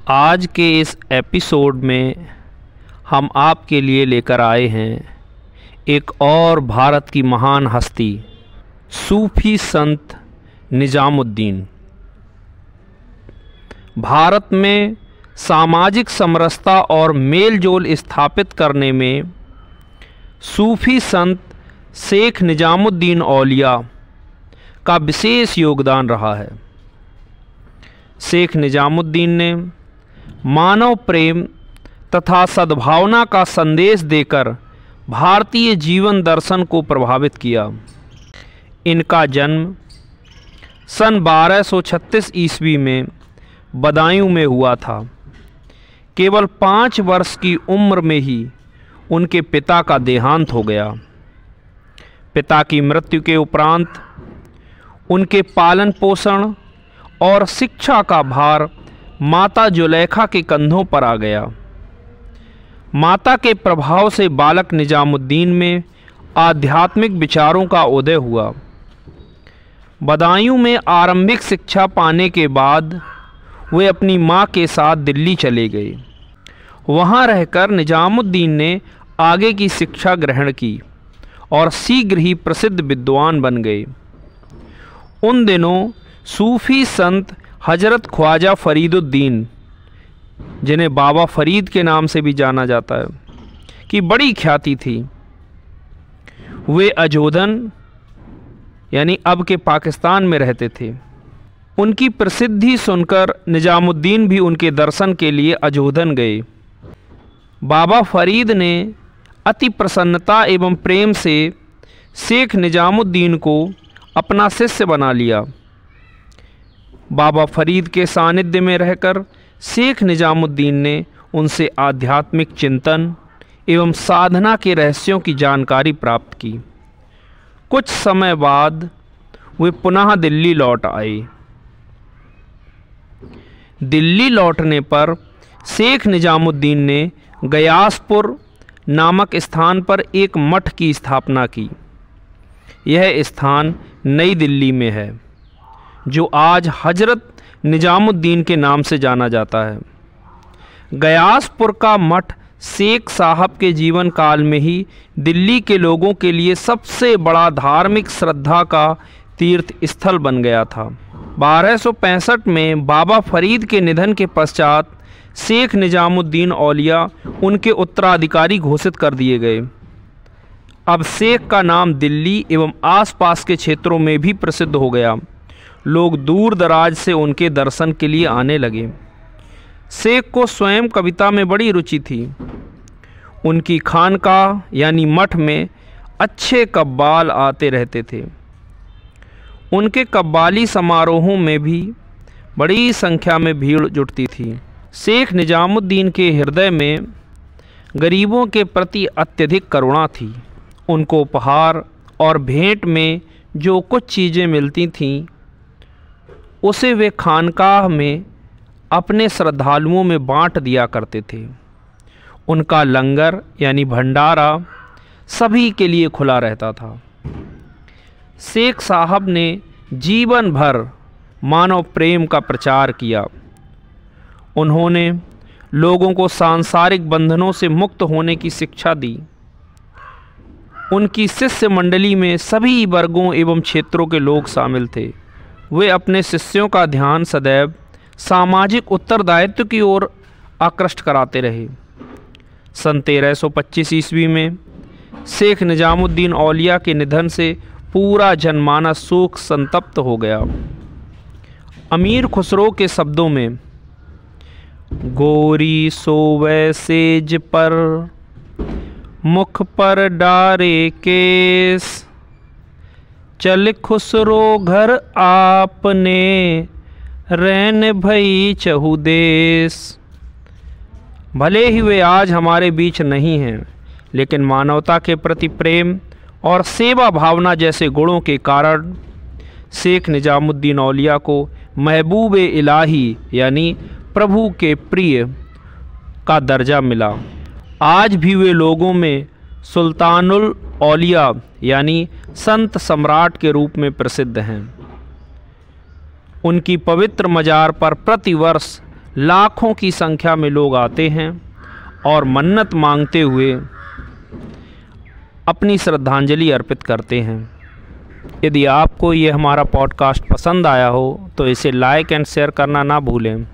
आज के इस एपिसोड में हम आपके लिए लेकर आए हैं एक और भारत की महान हस्ती सूफी संत निजामुद्दीन। भारत में सामाजिक समरसता और मेलजोल स्थापित करने में सूफी संत शेख निजामुद्दीन औलिया का विशेष योगदान रहा है। शेख निजामुद्दीन ने मानव प्रेम तथा सद्भावना का संदेश देकर भारतीय जीवन दर्शन को प्रभावित किया। इनका जन्म सन 1236 ईस्वी में बदायूं में हुआ था। केवल 5 वर्ष की उम्र में ही उनके पिता का देहांत हो गया। पिता की मृत्यु के उपरांत उनके पालन पोषण और शिक्षा का भार माता जुलेखा के कंधों पर आ गया। माता के प्रभाव से बालक निजामुद्दीन में आध्यात्मिक विचारों का उदय हुआ। बदायूं में आरंभिक शिक्षा पाने के बाद वे अपनी मां के साथ दिल्ली चले गए। वहां रहकर निजामुद्दीन ने आगे की शिक्षा ग्रहण की और शीघ्र ही प्रसिद्ध विद्वान बन गए। उन दिनों सूफी संत हजरत ख्वाजा फरीदुद्दीन, जिन्हें बाबा फरीद के नाम से भी जाना जाता है, की बड़ी ख्याति थी। वे अजोधन यानी अब के पाकिस्तान में रहते थे। उनकी प्रसिद्धि सुनकर निजामुद्दीन भी उनके दर्शन के लिए अजोधन गए। बाबा फरीद ने अति प्रसन्नता एवं प्रेम से शेख निजामुद्दीन को अपना शिष्य बना लिया। बाबा फरीद के सानिध्य में रहकर शेख निजामुद्दीन ने उनसे आध्यात्मिक चिंतन एवं साधना के रहस्यों की जानकारी प्राप्त की। कुछ समय बाद वे पुनः दिल्ली लौट आए। दिल्ली लौटने पर शेख निजामुद्दीन ने गयासपुर नामक स्थान पर एक मठ की स्थापना की। यह स्थान नई दिल्ली में है, जो आज हजरत निजामुद्दीन के नाम से जाना जाता है। गयासपुर का मठ शेख साहब के जीवन काल में ही दिल्ली के लोगों के लिए सबसे बड़ा धार्मिक श्रद्धा का तीर्थ स्थल बन गया था। 1265 में बाबा फरीद के निधन के पश्चात शेख निजामुद्दीन औलिया उनके उत्तराधिकारी घोषित कर दिए गए। अब शेख का नाम दिल्ली एवं आसपास के क्षेत्रों में भी प्रसिद्ध हो गया। लोग दूर दराज से उनके दर्शन के लिए आने लगे। शेख को स्वयं कविता में बड़ी रुचि थी। उनकी खानकाह यानी मठ में अच्छे कव्वाल आते रहते थे। उनके कव्वाली समारोहों में भी बड़ी संख्या में भीड़ जुटती थी। शेख निजामुद्दीन के हृदय में गरीबों के प्रति अत्यधिक करुणा थी। उनको उपहार और भेंट में जो कुछ चीज़ें मिलती थीं, उसे वे खानकाह में अपने श्रद्धालुओं में बांट दिया करते थे। उनका लंगर यानी भंडारा सभी के लिए खुला रहता था। शेख साहब ने जीवन भर मानव प्रेम का प्रचार किया। उन्होंने लोगों को सांसारिक बंधनों से मुक्त होने की शिक्षा दी। उनकी शिष्य मंडली में सभी वर्गों एवं क्षेत्रों के लोग शामिल थे। वे अपने शिष्यों का ध्यान सदैव सामाजिक उत्तरदायित्व की ओर आकृष्ट कराते रहे। सन 1325 ईस्वी में शेख निजामुद्दीन औलिया के निधन से पूरा जनमानस शोक संतप्त हो गया। अमीर खुसरो के शब्दों में, गोरी सोवे सेज पर मुख पर डारे केस, चल खुसरो घर आपने रैन भई चहु देश। भले ही वे आज हमारे बीच नहीं हैं, लेकिन मानवता के प्रति प्रेम और सेवा भावना जैसे गुणों के कारण शेख निजामुद्दीन औलिया को महबूब इलाही यानी प्रभु के प्रिय का दर्जा मिला। आज भी वे लोगों में सुल्तानुल औलिया यानी संत सम्राट के रूप में प्रसिद्ध हैं। उनकी पवित्र मजार पर प्रतिवर्ष लाखों की संख्या में लोग आते हैं और मन्नत मांगते हुए अपनी श्रद्धांजलि अर्पित करते हैं। यदि आपको ये हमारा पॉडकास्ट पसंद आया हो तो इसे लाइक एंड शेयर करना ना भूलें।